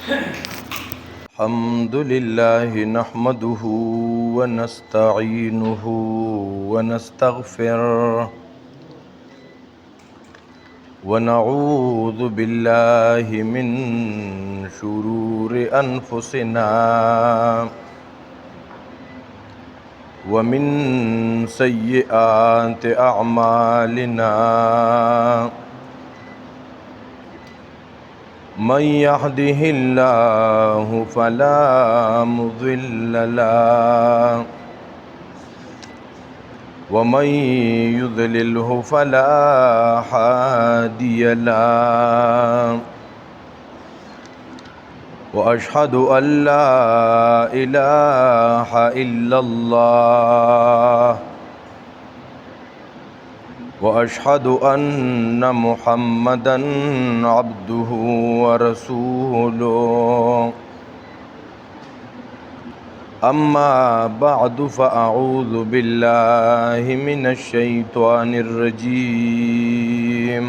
الحمد لله نحمده ونستعينه ونستغفره ونعوذ بالله من شرور أنفسنا ومن سيئات أعمالنا من يهده الله فلا مضل له ومن يضلله فلا هادي له وأشهد أن لا إله إلا الله وأشهد أن محمدًا عبده ورسوله أما بعد فأعوذ بالله من الشيطان الرجيم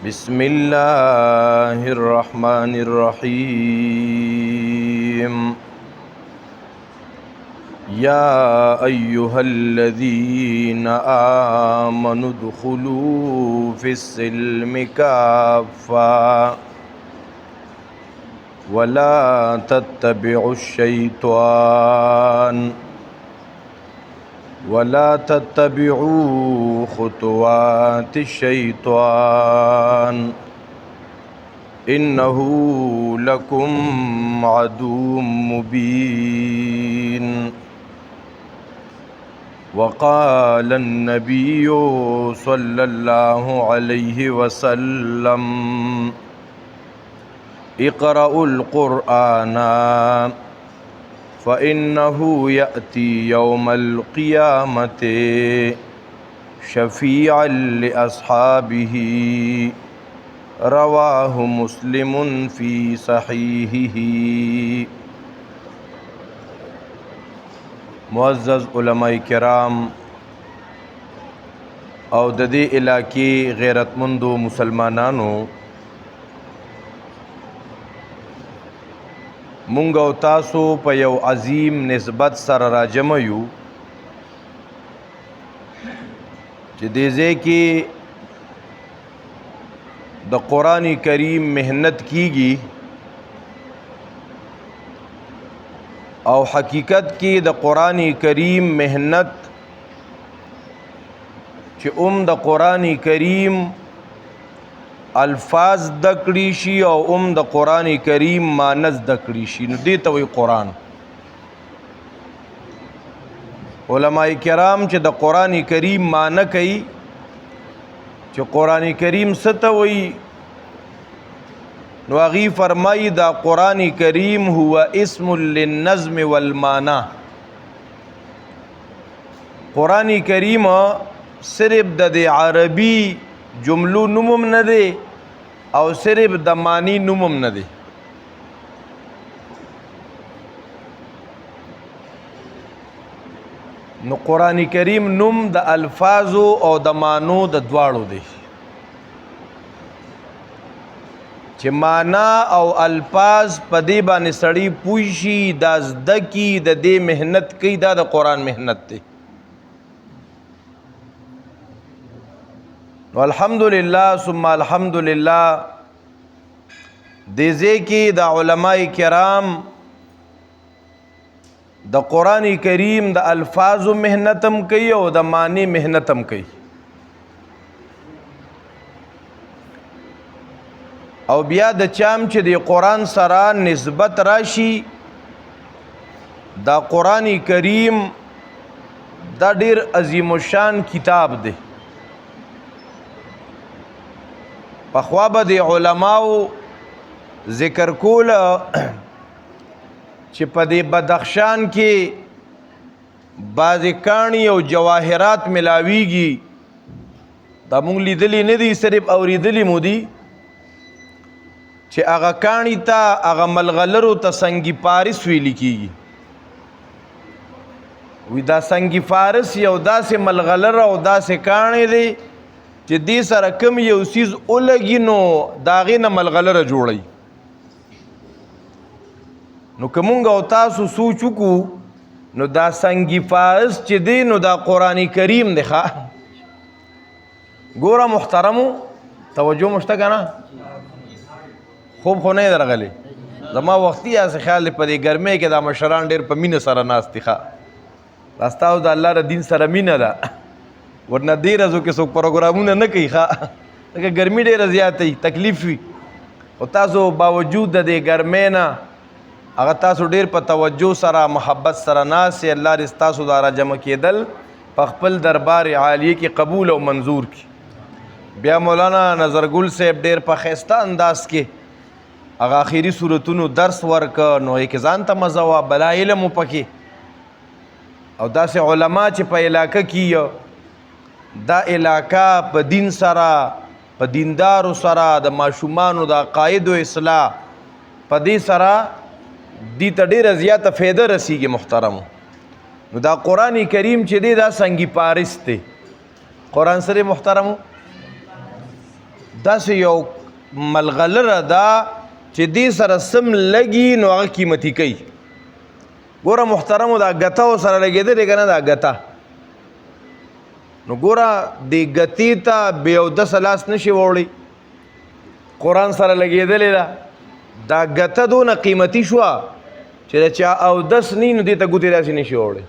بسم الله الرحمن الرحيم يا أيها الذين آمنوا ادخلوا في السلم كافة ولا تتبعوا الشيطان ولا تتبعوا خطوات الشيطان إنه لكم عدو مبين وقال النبي صلى الله عليه وسلم اقرأوا القرآن فإنه يأتي يوم القيامة شفيعا لأصحابه رواه مسلم في صحيحه. معزز علماء کرام او د دې علاقې غیرتمندو مسلمانانو، مونږ او تاسو په یو عظیم نسبت سره راجمع یو چې دې ځای کې د قرآن کریم محنت کیږي او حقیقت کې د قرآن کریم محنت چې د قرآن کریم الفاظ دکړي شي او د قرآن کریم مانز دکړي شي، نو دې ته وایي قرآن. علماء کرام چې د قرآن کریم معنی کوي چې قرآن کریم څه ته وایي، نو هغوی فرمایي دا قرآن کریم هو اسم للنظم والمعنی. قرآن کریم صرف د عربي جملو نومم نه دی او صرف د معنی نومم نه دی. نو قرآن کریم نوم د الفاظو او د معنو د دواړو دی چې معنا او الفاظ په دې باندې سړی پوه شي، دا زده کي، د دې محنت کوي، دا د قرآن محنت دی. نو الحمدلله ثم الحمدلله دې ځای کې د علماء کرام د قرآن کریم د الفاظو محنتم کوي او د معنی محنتم کوي. او بیا د چام چې د قرآن سره نسبت راشي، دا قرآن کریم دا ډیر عظیم الشان کتاب دی. پخوا به د علماو ذکر کول چې په دې بدخشان کې بعضې کاڼي او جواهرات ملاویږي، دا مونږ لیدلی نه دي، صرف اوریدلی مو دي چې هغه کاڼي ته هغه ملغلرو ته سنگ پارس ویل کېږي. وی دا سنگ فارس یو داسې ملغلره او داسې کاڼی دی چې دې سره کم یو څیز ولګي نو د هغې نه ملغلره جوړوي. نو که مونږ او تاسو سوچ وکړو نو دا سنگ فارس چې دی نو دا قرآن کریم دی. ګوره محترمو توجه مو شته که نه؟ خوب خو نه یې درغلی؟ زما وختي هسې خیال دی په دې ګرمۍ کې دا مشران ډېر په مینه سره ناست دي. دا ستاسو د الله د دین سره مینه ده، ورنه دې ورځو کې څوک پروګرامونه نه کوي. ځکه ګرمي ډېره زیاته وي، تکلیف وي، خو تاسو باوجود د دې ګرمۍ نه هغه تاسو ډېر په توجه سره محبت سره ناست یې. الله دې ستاسو دا راجمع کېدل په خپل دربار عالیه کې قبول او منظور کړي. بیا مولانا نظرګل صاحب ډېر په ښایسته انداز کې هغه آخري صورتونو درس ورکه، نو یې کې ځان ته مزه وه، بلا علم و پکې. او داسې علما چې په علاقه کې دا علاقه په دین سره، په دیندارو سره، د ماشومانو د عقایدو اصلاح په دې سره دې ته ډېره زیاته فایده رسیږي. محترمو نو دا قرآن کریم چې دی دا سنگی پارس دی. قرآن سره محترمو داسې یو ملغلره ده چې دې سره سم لګي نو هغه قیمتي کوي. ګوره محترمو دا ګته ورسره لګېدلې که نه؟ دا ګته نو ګوره دې ګتې ته بې اودسه لاس نشي وړی، قرآن سره لګېدلې ده. دا ګته دونه قیمتي شوه چې د چا اودس نی نو دې ته ګوتې داسې نشي وړی.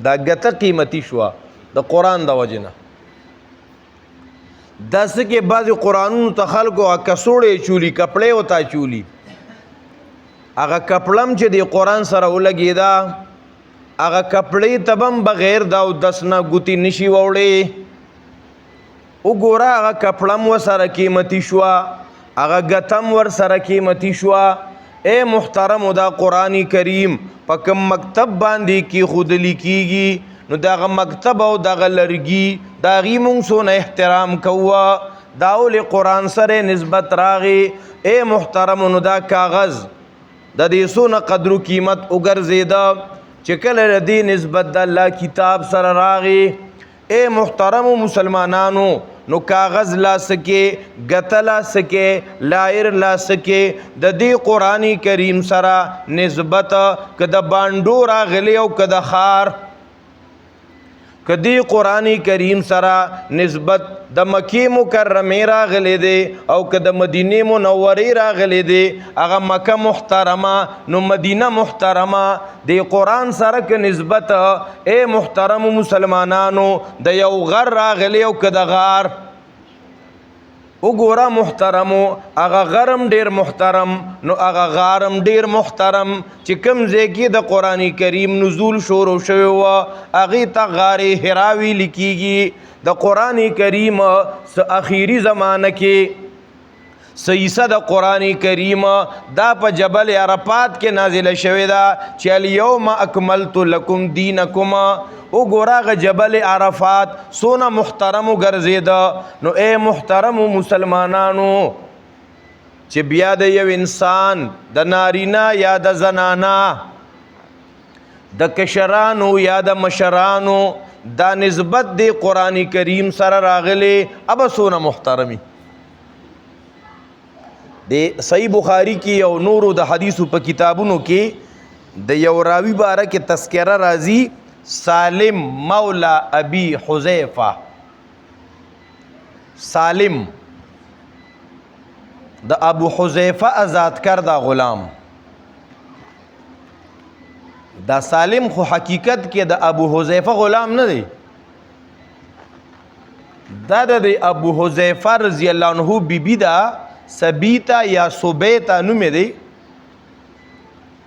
دا ګته قیمتي شوه د قرآن د وجې نه. داسې کې بعضې قرآنونو ته خلکو کڅوړې چولي، کپړې ورته چولي. هغه کپړه هم چې د قرآن سره ولګېده هغه کپړې ته به هم بغیر د اودس نه ګوتې نشي وړی. وګوره هغه کپړه هم ورسره قیمتي شوه، هغه ګته هم ورسره قیمتي شوه. اے محترمو دا قرآن کریم په کوم مکتب باندې کېښودلی کېږي نو دغه مکتب او دغه لرګي د هغې مونږ څونه احترام کوه. دا ولې قرآن سره نسبت راغی؟ اے محترمو نو دا کاغذ د دې څونه قدر و قیمت وګرځېده چې کله د دې نسبت د الله کتاب سره راغی. اے محترمو مسلمانانو نو کاغذ لا سکے، گته لا سکے، لایر لا سکے د دې قرآن کریم سره نسبت که د بانډو راغلی او که د خار، که دې قرآن کریم سره نسبت د مکې مکرمې راغلی دی او که د مدینې منورې راغلی دی، هغه مکه محترمه نو مدینه محترمه. د قرآن سره که نسبت اے محترم مسلمانانو د یو غر راغلی او که د غار، وګوره محترمو هغه غرم ډیر محترم نو هغه غارم ډیر محترم. چې کوم ځای کې د قرآن کریم نزول شروع شوی و هغې ته غار حرا ویل کېږي. د قرآن کریم اخیری زمانه کې حصہ د قرآن کریم دا په جبل عرفات کې نازله شوې ده چې الیوم اکملت لکم دینکم. وګوره هغه جبل عرفات څونه محترم وګرځېده. نو اے محترم مسلمانانو چې بیا د یو انسان د نارینه یا د زنانه، د کشرانو یا د مشرانو دا نسبت دی قرآن کریم سره راغلی، ابا څونه محترمی. د صحیح بخاری کې او نورو د حدیثو په کتابونو کې د یو راوی باره کې تذکره راځي، سالم مولا ابي حذیفه. سالم د ابو حذیفه آزاد کرده غلام. دا سالم خو حقیقت کې د ابو حذیفه غلام نه دی، دا د ابو حذیفه رضی الله عنه بیبی دا سبیتا یا سبیتا نومې دی،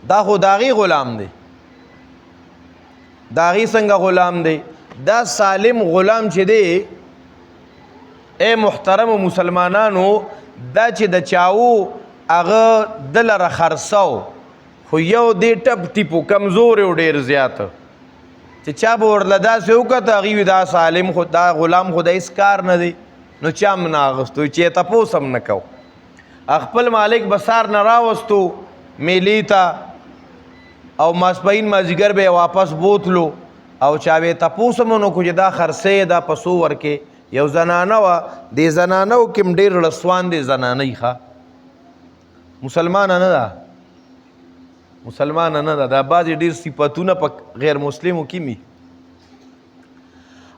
دا خو داغي غلام دی. داغي څنګه غلام دی؟ دا سالم غلام چې دی اے محترم مسلمانانو دا چې د چاو هغه دلره خرڅاو خو یو دی ټپ ټیپو کمزور او ډیر زیات چې چا به ورله داسې وکړه هغې وي دا سالم خو دا غلام خو د هېڅ کار نه دی، نو چا هم نه اخیستو چې یې تپوس هم نه کو. خپل مالک به سار نه راوستو میلې ته او ماسپښین مازدیګر به یې واپس بوتلو او چا به یې تپوس هم ونه کړو چې دا خرڅې دا په څو ورکې یو زنانه وه دې زنانو کې هم ډېر رسوان دی زنانۍ ښه مسلمانه نه ده مسلمانه نه ده دا بعضې ډېر صفتونه په غیر مسلمو کې وي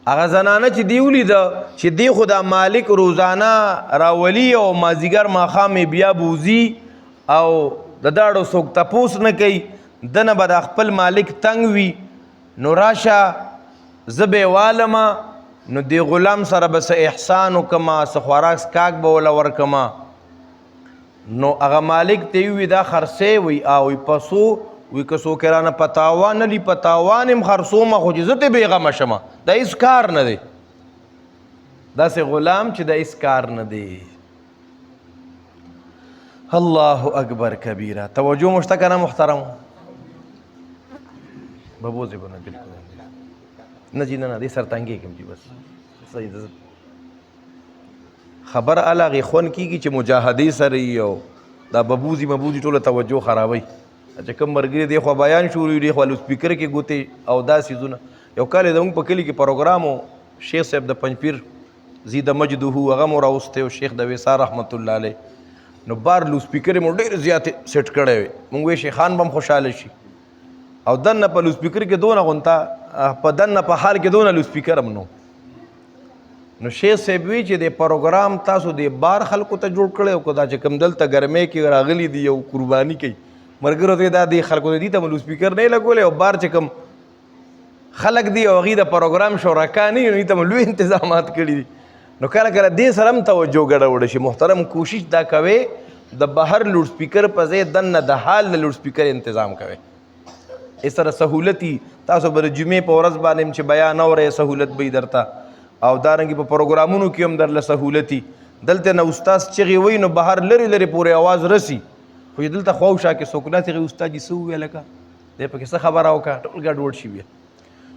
هغه زنانه چې دی ولیده چې دی خو دا مالک روزانه راولي او مازدیګر ماښام یې بیا بوځي او د داړو څوک تپوس نه کوي دنه به د خپل مالک تنګ وي نو راشه زه به یې والمه نو دې غلام سره به څه احسان وکړمه څه خوراک څښاک به وله ورکړمه نو هغه مالک ته یې ووي دا خرڅی وي وي پسو وي که څوک یې رانه په تاوان نه لي په تاوان یم خرڅومه خو چې زه ترې بېغمه شمه دا هېڅ کار نه دی داسې غلام چې دا هېڅ کار نه دی الله اکبر کبیره توجه مو شته که نه محترمو به بوځې به نه بلکل نه جي نه دې سرتنګې کړم جي بس صحیح ده خبر هغې خوند کېږي چې مجاهدې سره یي او دا ببوزي مبوزي ټوله توجه خرابوي چې کوم ملګري دی خوا بیان شروع وي دی خوا لوسپیکر کې ګوتې او دا څیزونه یو کال یې زموږ په کلي کې پروګرام و شیخ صاحب د پنجپیر زیده مجدهو هغه مو راوستی او شیخ د ویسار رحمت الله علیه نو بار لوسپیکر یې مو ډېر زیات سیټ کړی وی مونږ وی شیخان به هم خوشحاله شي او دننه په لوسپیکر کې دونه غونته په دننه په حال کې دونه لوسپیکر هم نو شیخ صاحب وی چې د پروګرام تاسو د بار خلکو ته جوړ کړی او که دا چې کوم دلته ګرمۍ کې راغلي دي یو قرباني کوي ملګرو ته دا د خلکو ته دي ته لوسپیکر نه لګولی او بار چې کوم خلک دي او هغوی د پروګرام شرکا نه وي نو ته لوی انتظامات کړي دي نو کله کله دې سره هم توجه ګډوډه شي محترم کوشش دا کوئ د بهر لوډ سپیکر په ځای دننه د حال د لوډ سپیکر انتظام کوئ اس سره سهولتي تاسو به د جمعې په ورځ باندې چې بیان اورئ سهولت به درته او دارنګې په پروګرامونو کې هم درله سهولتي دلته نه استاد چغې وایي نو بهر لرې لرې پورې اواز رسي خو چې دلته خواوشا کې څوک نه هغې استاد جي څه وویل لکه دی پکې څه خبره وکړه ټول ګډوډ شي بیا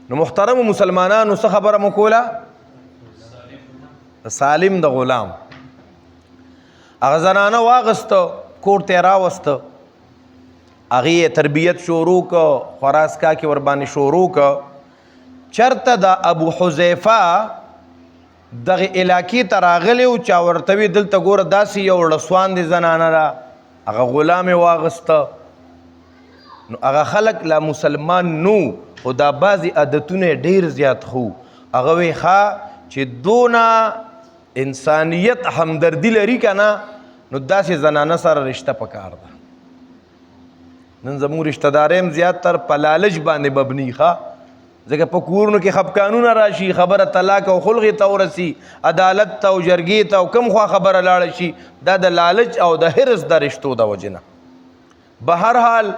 نو محترمو مسلمانانو څه خبره مو کوله سالم د غلام هغه زنانه واغسته کور ته یې راوسته هغې یې تربیت شروع که خوراک کې ورباندې شروع که چرته د ابو حذیفه دغه علاقې ته راغلی و چا ورته وي دلته ګوره داسې یو ړسوان دی زنانه ده هغه غلام یې واغسته نو هغه خلک لا مسلمان نو خو دا بعضې عادتونه یې ډېر زیات خو هغه وی ښه چې دونه انسانیت همدردي لري که نه نو داسې زنانه سره رشته پکار ده نن زموږ رشته داری هم زیاتتر په لالچ باندې مبني ښه ځکه په کورونو کې خفقانونه راشي خبره طلاق او خلغې ته ورسي عدالت ته او جرګې ته او کوم خوا خبره لاړه شي دا د لالچ او د حرص د رشتو د وجې نه بهرحال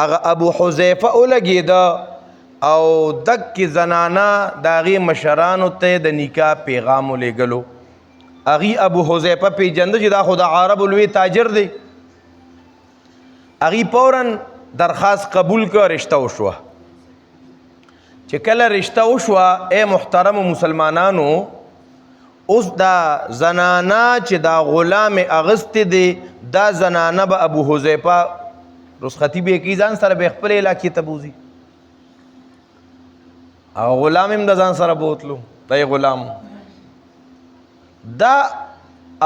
هغه ابو حذیفه ولګېده او دکې زنانه د هغې مشرانو ته د نکاح پیغام ولېږلو هغې ابو حذیفه پیژنده چې دا خو د عربو لوی تاجر دی هغې فورا درخواست قبول که رشته وشوه چې کله رشته وشوه ای محترم مسلمانانو اوس دا زنانه چې دا غلام اغستی دی دا زنانه به ابو حذیفه رخصتي به یې کوي ځان سره به یې خپلې علاقې ته بوځي او غلام هم د ځان سره بوتلو دا غلام دا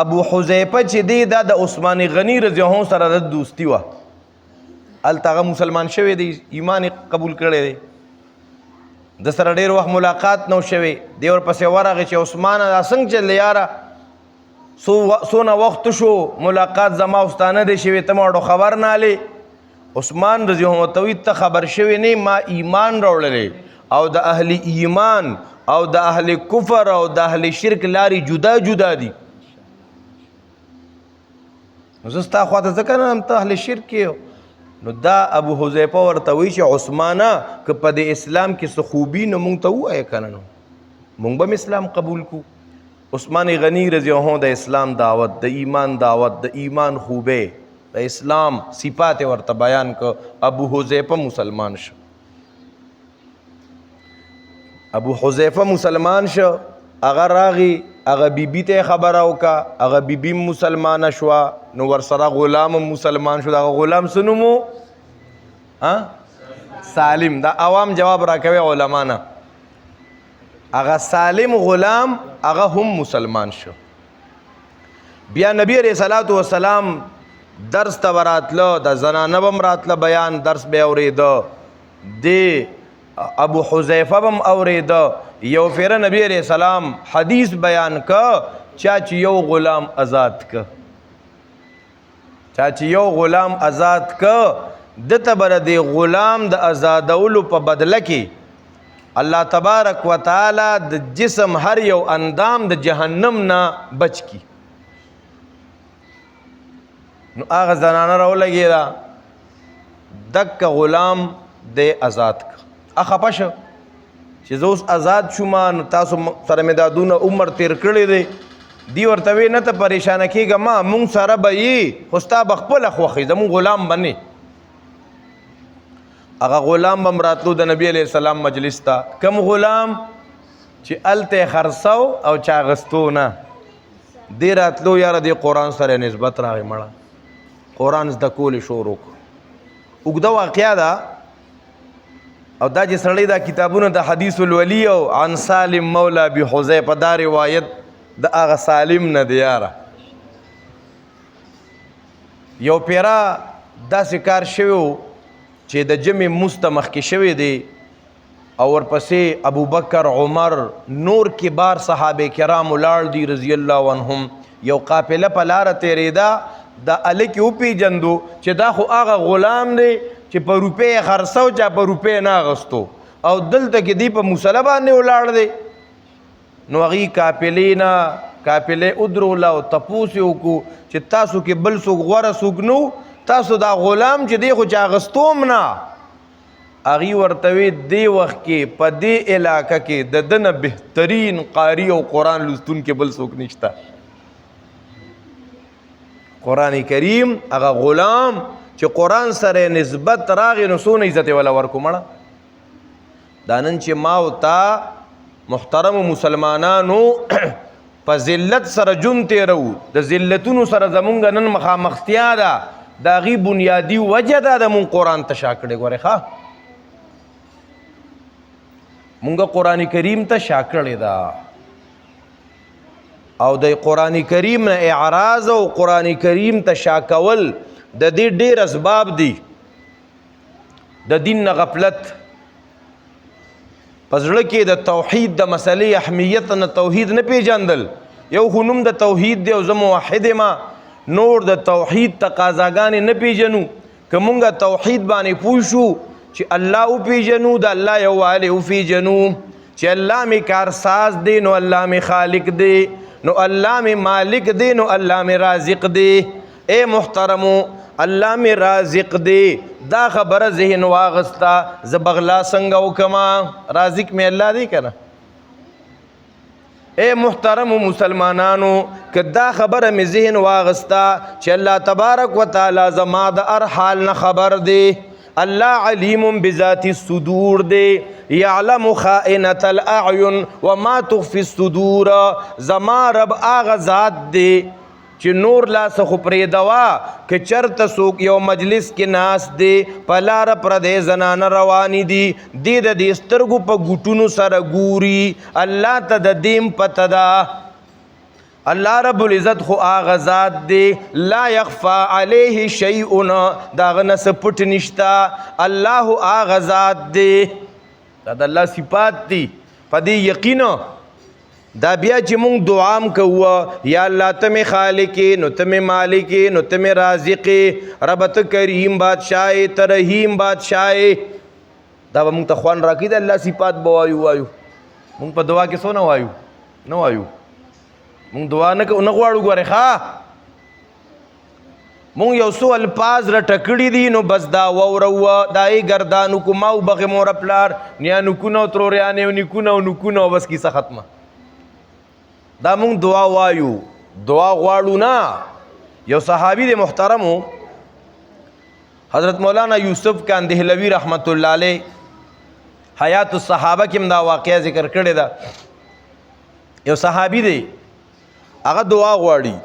ابو حذیفه چې دی دا د عثمان غنی رضی الله عنه سره د دوستي وه هلته هغه مسلمان شوی دی ایمان قبول کړی دی د سره ډېر وخت ملاقات نو شوی دی ورپسې ورغی چې عثمانه دا څنګه چل یاره څونه وخت شو ملاقات زما استانه دی شوی ته ما خبر نه هلې عثمان رضی الله عنه ته وایي ته خبر شوی نه ما ایمان راوړلی او د اهل ایمان او د اهل کفر او د اهل شرک لارې جدا جدا دي نو زه ستا خواته ځکه نه ته اهل شرک کې نو دا ابو حذیفه ورته وایي چې عثمانه که په د اسلام کې څه خوبي نو مونږ ته ووایه که نه نو مونږ به هم اسلام قبول کو عثمان غنی رضی الله عنه د اسلام دعوت د ایمان دعوت د ایمان خوبې د اسلام صفات ورته بیان که ابو حذیفه مسلمان شو ابو حذیفه مسلمان شو هغه راغی هغه بیبي ته خبره وکړه هغه بیبي مسلمانه شوه نو ورسره غلام مسلمان شو دغه غلام څه نوم و سالم دا عوام جواب راکوي علما نه هغه سالم غلام هغه هم مسلمان شو. بیا نبی علیہ الصلوۃ والسلام درس ته وراتله، د زنانه بم راتله بیان درس به اورېده، د ابو حذیفه بم اورېده. یو فیره نبی علیہ السلام حدیث بیان که چا چې یو غلام آزاد که، چا چې یو غلام آزاد که دته بر د غلام د آزادولو په بدله کې الله تبارک وتعالی د جسم هر یو اندام د جهنم نه بچ کی. نو هغه زنانه راولګېده، دک غلام د آزاد که. خفه شه چې زه اوس آزاد شوم، نو تاسو سره مې دا دونه عمر تیر کړی دی. دی ورته وی نه ته پریشانه کېږه ما، مونږ سره به یې خو ستا به خپله خوښې زمونږ غلام به نه. هغه غلام به م راتلو د نبي علیہ السلام مجلس ته. کم غلام چې هلته یې خرڅو او چا اخیستو نه، دی راتلو یاره دی قرآن سره نسبت راغی، مړه قرآن زده کول شروع کړو. اوږده واقعه ده او دا چې سړی دا کتابونه د حدیث الولی او عن سالم مولا ابي حذیفه دا روایت د هغه سالم نه دی یاره. یو پیرا داسې کار شوی و چې د جمع مونځ ته مخکې شوی دی او ورپسې ابوبکر عمر نور کبار صحابه کرام ولاړ دي رضی الله عنهم. یو قافله په لاره تېرېده، د هلکې وپېژندو چې دا خو هغه غلام دی چې په روپۍ یې خرڅو چا په روپۍ نه اخیستو او دلته کې دی په مسله باندې ولاړ دی. نو هغې قافلې ودروله او تپوس یې وکړو چې تاسو کې بل څوک غوره څوک نو، تاسو دا غلام چې دی خو چې اخیستو هم نه. هغې ورته وی دې وخت کې په دې علاقه کې د ده نه بهترین قاري او قرآن لوستونکی بل څوک نشته. قرآن کریم هغه غلام چې قرآن سره نسبت راغی نو څونه عزت یې وله ورکو مړه. دا نن چې ما او تا محترمو مسلمانانو په ذلت سره جون تېرو، د ذلتونو سره زمونږ نن مخامختیا ده، د هغې بنیادي وجه ده د مونږ قرآن ته شا کړی. ګورې ښه مونږ قرآن کریم ته شا کړې ده او د قرآن کریم نه اعراض او قرآن کریم ته شا کول د دې ډېر اسباب دي. د دین نه غفلت، په زړه کې د توحید د مسلې اهمیت نه توحید نه پیژندل. یو خو نوم د توحید دی او زه موحد یم، نور د توحید تقاضاګانې نه پیژنو. که مونږ توحید باندې پوه شو چې الله وپیژنو، د الله یووالی وپیژنو چې الله مې کارساز دی نو الله مې خالق دی، نو الله مې مالک دی، نو الله مې رازق دی. اے محترمو الله مې رازق دی، دا خبره ذهن واغسته زه بغلا څنګه وکما؟ رازق مې الله دی که نه؟ اے محترمو مسلمانانو که دا خبره مې ذهن واغسته چې الله تبارک وتعالی زما د هر حال نه خبر دی، الله علیم بذات الصدور دی، یعلم خائنة الاعین وما تخفی الصدور. زما رب هغه ذات دی چې نور لاسه خو پرېږدوه که چېرته څوک یو مجلس کې ناست دی په لاره پردی زنانه روانې دي، دی د دې سترګو په ګوټونو سره ګوري، الله ته د دې پته ده. الله رب العزت خو هغه ذات دی لا یخفا علیه شیء، د هغه نه څه پټ نشته. الله هغه ذات دی، دا د الله صفات دي. په دې یقین دا بیا چې مونږ دعام کوو یا الله ته مې خالقې، نو ته مې مالکې، نو ته مې رازقې، رب ته کریم بادشاهې، ته رحیم بادشاهې، دا به مونږ ته خوند راکړي. د الله صفات به وایو. مونږ په دعا کې څو نه وایو؟ نه وایو. مونږ دعا نه غواړو. ګورې ښه مونږ یو څو الفاظ راټکړي دي نو بس دا واورو، دا یې ګردانو کو ما وبغې مور پلار نیانکونه او تروریانې او نیکونه او نکونه او بس کیسه ختمه. دا مونږ دعا وایو، دعا غواړو نه. یو صحابي دی محترمو، حضرت مولانا یوسف کاندهلوی رحمت الله علیه حیات الصحابه کې هم دا واقعه ذکر کړې ده. یو صحابي دی هغه دعا غواړي،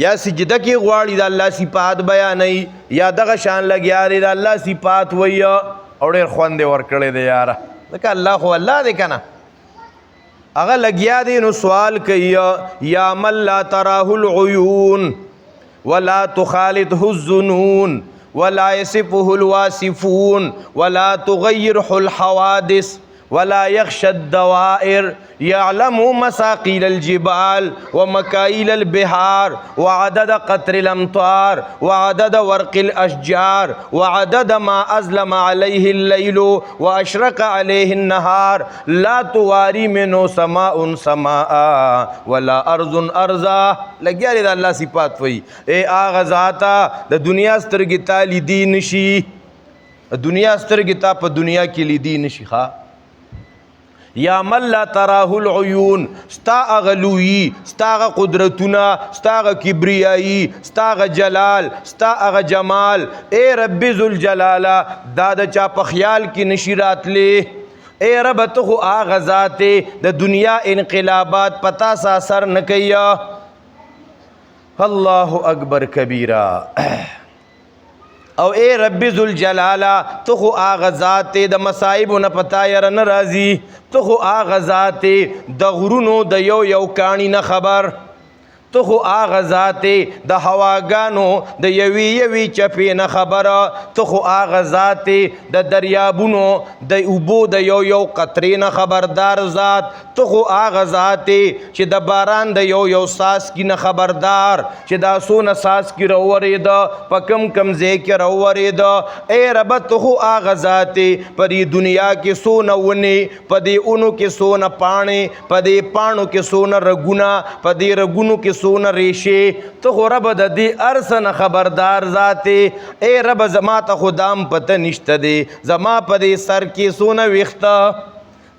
یا سجده کې غواړي د الله صفات بیانوي، یا دغه شان لګیا دی د الله صفات وایي او ډېر خوند یې ورکړی دی یاره، ځکه الله خو الله دی که نه. هغه لګیا دی نو سوال کوي یا من لا تراه العیون ولا تخالطه الظنون ولا يصفه الواصفون ولا تغيره الحوادث ولا يخشى الدوائر يعلم مساقيل الجبال ومكايل البحار وعدد قطر الأمطار وعدد ورق الأشجار وعدد ما أظلم عليه الليل وأشرق عليه النهار لا تواري منه سماء سماء ولا أرض أرضا لګیا دی د الله صفات وی اے آغا ذاتا د دنیا سترګې تا لیدی نشي دنیا سترګې تا په دنیا کې لیدی نشي ښا یا من لا تراه العیون ستا اغلوی ستا اغا قدرتنا ستا اغا کبریائی ستا اغا جلال ستا اغا جمال اے رب ذوالجلالا دا چا په خیال کی نشیرات لے اے رب تو آغا ذاتے دا دنیا انقلابات پتا سا اثر نکیا اللہ اکبر کبیرہ او اے رب ذوالجلالا تو خو آغا ذات د مصائب نه پتا ير نه راضي تو خو آغا ذات د غرونو د یو کانی نه خبر تو خو آغا ذات د هواګانو د یوی چپی نه خبره تو خو آغا ذات د دریابونو د اوبو د یو قطرې نه خبردار ذات تو خو آغا ذات چې د باران د یو ساس کی نه خبردار چې دا سونه ساس کی راورید په کم ځای کې راورید اے رب تو خو آغا ذات پرې دنیا کې سونه ونی پدې اونو کې سونه پاڼې پدې پاڼو کې سونه رګونه پدې رګونو کې سون ریشه تو خو رب د دې ارسن خبردار ذاته اے رب زما ته خدام پته نشته دی زما په دې سر کې سونه ویخته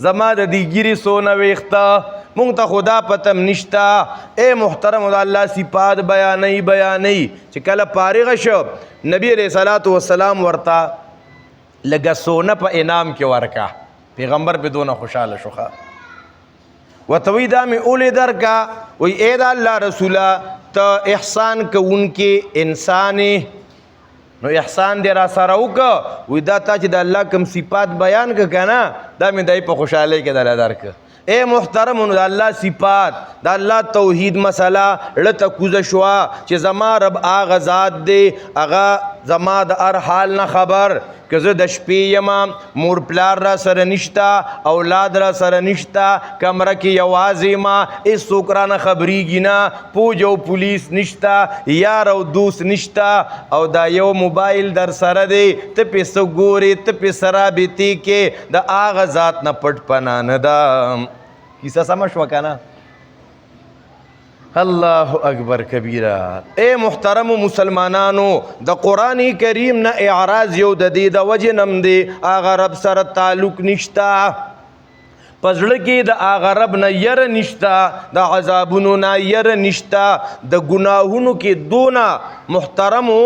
زما د دې ګيري سونه ویخته مونږ ته خدا پتم نشتا اے محترم الله صفات بیانې چې کله فارغ شو نبی علیہ الصلوۃ والسلام ورتا لګا سونه په انعام کې ورکا پیغمبر په دونه خوشاله شوخه وتوی دا می اولی در کا وی اے دا اللہ رسولا تا احسان کا ان کے انسانی نو احسان دی را سراو کا وی دا تا چی دا اللہ کم صفات بیان کا کنا دا می دای پا خوشحالی که دا در کا اے محترم دا اللہ صفات دا اللہ توحید مسئلہ لتا کوزشوا چی زما رب آغا ذات دے آغا زما دا ار حال نا خبر که زه د شپې یم مور پلار را سره نشتا اولاد را سره نشتا کمره کې یوازې ما هېڅوک رانه خبریږي نه پوج او پولیس نشتا یار او دوست نشتا او دا یو موبایل در سره دی ته پې څه ګورې ته پې څه رابطې کې د هغه ذات نه پټ پناه نه ده کیسه سمه شوه که نه اللہ اکبر کبیرہ اے محترم مسلمانانو دا قرآن کریم نا اعراض یو دا دی دا وجه نم دی آغا رب سر تعلق نشتا پزړه د هغه رب نه یره نشتا د عذابونو نه یره نشتا د ګناهونو کې دونه محترمو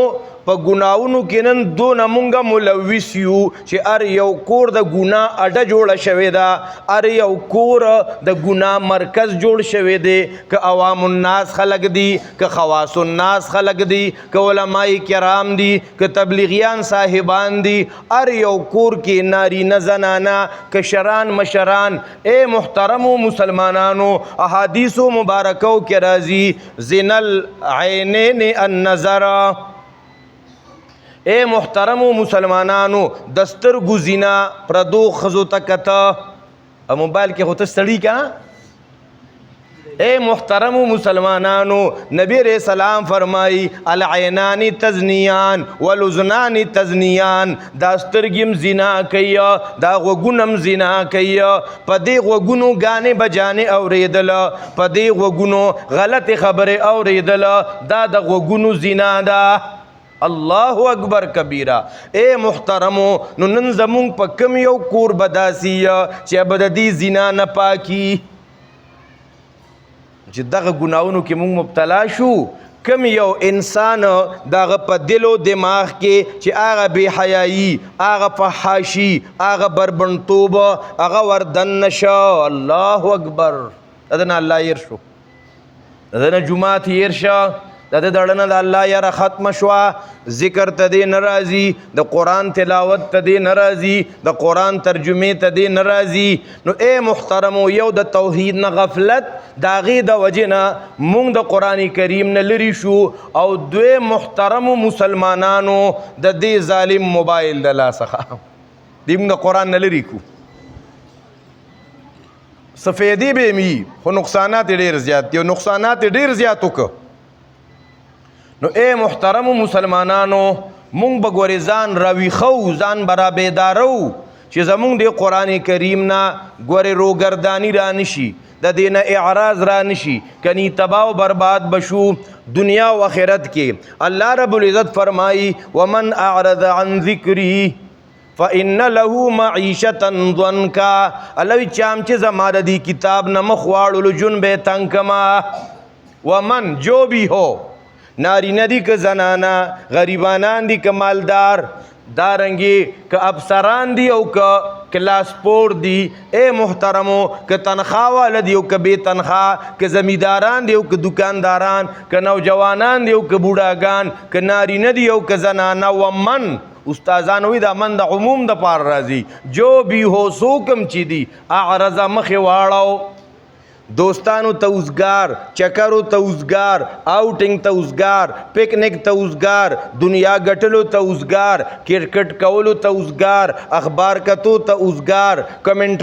په ګناهونو کې نن دونه مونږه ملوث یو چې ار یو کور د ګناه اډه جوړه شوې ده ار یو کور د ګناه مرکز جوړ شوی دی که عوام الناس خلق دی که خواص الناس خلق دی که علماء کرام دی که تبلیغیان صاحبان دی ار یو کور کې نارینه زنانه کشران مشران اے محترم مسلمانانو احادیث مبارکو کې راځي زنا العینین النظر اے محترم مسلمانانو دستر گزینا پردو خزو تکتا موبایل کې خو ته ستړي کا اے محترم مسلمانانو نبی علیہ السلام فرمائی العینان تزنیان والاذنان تزنیان دا سترګم زنا کوي دا غوګونم زنا کوي په دې غوګونو غانې بجانې اوریدل په دې غوګونو غلط خبره اوریدل دا د غوګونو زنا ده اللہ اکبر کبیرہ اے محترمو نو نن زمون پا کم یو کور بداسی چی ابدادی زنا نپاکی چی دغه گناہونو کی مونگ مبتلا شو کم یو انسان دغه پا دل و دماغ کې چی آغا بے حیائی آغا فحاشی آغا بربنطوب آغا وردن نشا اللہ اکبر ادنا اللہ یر شو ادنا جماعت یر شا د دړنه د الله یاره ختم شوا، ذکر ته دې ناراضي، د قرآن تلاوت ته دې ناراضي، د قرآن ترجمه ته دې ناراضي. نو اے محترمو، یو د توحید نه غفلت د هغې د وجې نه مونږ د قرآن کریم نه لرې شو، او دوی محترمو مسلمانانو د دې ظالم موبایل د لاسه دې مونږ د قرآن نه لرې کړو. څه فایدې به یې وي، خو نقصانات یې ډېر زیات دي، او نقصانات یې ډېر زیات وکړه. نو اے محترمو مسلمانانو، مونږ به ګورې ځان راویښو، ځان به را بیدارو چې زمونږ د قرآن کریم نه ګورې روګرداني را نشي، د دې نه اعراض را نشي، کنی تباہ و برباد بشو دنیا و آخرت کې. الله رب العزت فرمائی ومن اعرض عن ذکری فإن له معیشة ضنکا. الله وی چام چې زما د دې کتاب نه مخ واړلو جون به تنگ کما. ومن جو بھی ہو، نارینه دی که زنانا، غریبانان دی که مالدار، دارنگی که افسران دی او که کلاس پور دی، اے محترمو، که تنخواہ والا دی او که بے تنخواہ، که زمیداران دی او که دکانداران، که نوجوانان دی او که بوډاګان، که نارینه دی او که زنانا. ومن استادان وی دا من د عموم د پار راځي، جو بھی ہو سوکم چی دی اعرض مخ واړو. دوستانو ته اوزګار، چکرو ته اوزګار، آؤټینګ ته اوزګار، پکنک ته اوزګار، دنیا ګټلو ته اوزګار، کرکټ کولو ته اوزګار، اخبار کتو ته اوزګار، کمنټري